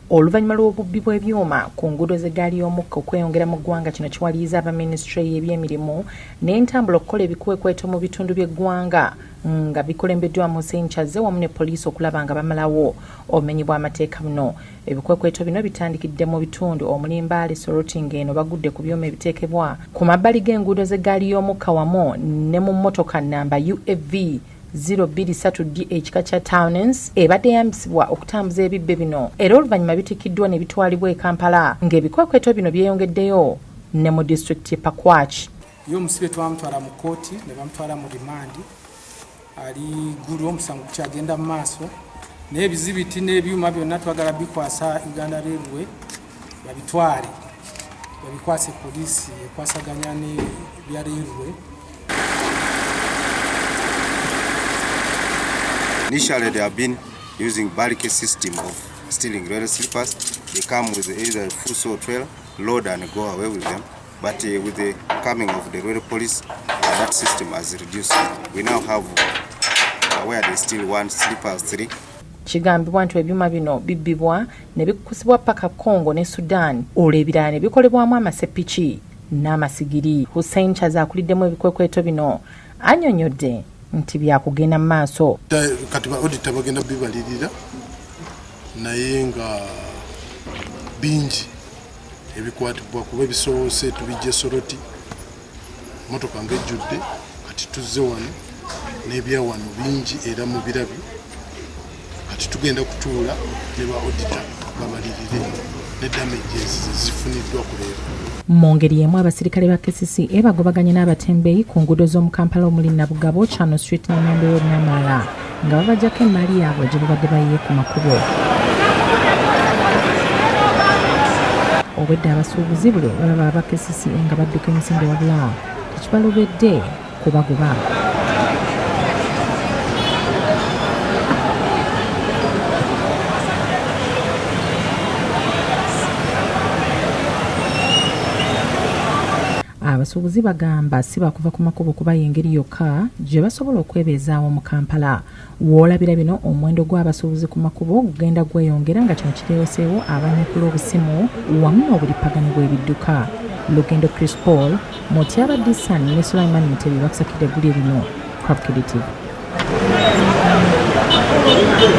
Oluvannyuma lw'obubbi bw'ebyuma ku nguudo z'eggaali y'omukka okweyongera mu ggwanga, kino kiwaliriza aba minisitule y'ebyemirimu n'entambula okukola ebikwekweto mu bitundu by'eggwanga nga bikulembeddwa mu Ssenchaze wamu ne poliisi okulaba nga bamalawo obumenyi bw'amateeka buno. Ebikwekweto bino bitandikidde mu bitundu Omulimbaale, SOROTI ng'eno bagudde ku byuma ebiteekebwa ku mabbali g'enguudo z'eggaali y'omukka wamu ne mu mmotoka nnamba UFV 023D ekika kya TTUNTU ebadde yambisibwa okutambuza ebibbe bino, era oluvannyuma bitikiddwa ne bitwalibwa e Kampala ng'ebikwekweto bino byeyongeddeyo ne mu disitulikiti y'e Pakwach. Yo omusibe twamutwala mu kooti ne bamutwala mu rimandi ali gulu omusango kukyagenda mu maaso n'ebizibiti n'ebyuma byonna twagala bikwasa Uganda Railway babikwase poliisi ekwasaganya n'ebya Railway. Initially, they have been using barricade system of stealing rail slippers. They come with either a full saw trailer, load and go away with them. But with the coming of the rail police, that system has reduced. We now have where they steal one slippers 3. Kigambibwa nti ebyuma bino bibbibwa ne bikusibwa paka Congo ne Sudan, olwo ebirala ne bikolebwamu amasepiki n'amasigiri. Hussein Chaza akuliddemu ebikwekweto bino annyonnyodde nti byakugenda mu maaso. Kati ba audita bagenda bibalirira naye nga bingi ebikwatibwa kuba ebisoose tubijje SOROTI motoka ng'ejjudde kati tuzze wano n'ebya wano bingi era mu birabyo kati tugenda kutuula ne ba audita babalirire ne damages zifuniddwa kuleero. Mu ngeri y'emu abasirikale ba KCCA bagobaganye n'abatembeeyi ku nguudo z'omu Kampala omuli Nabugabo, Channel Street ne Membe Road n'Amala nga babajjako emmaali yaabwe gye babadde bayiye ku makubo. Obwedda abasuubuzi buli baba aba KCCA nga badduka emisinde wabula tekibalobedde kubagoba. Abasuubuzi bagamba si bakuva ku makubo kuba y'engeri yokka gye basobola okwebeezaawo mu Kampala. W'olabira bino omuwendo gw'abasuubuzi ku makubo gugenda gweyongera nga kino kireeseewo abanyekula obusimu wamu n'obulipagano bw'ebidduka. Lugendo Chris Paul, Motyaba Disan ne Sulaiman Mutebi bakusakidde eggulu ebino. Bukedde TV.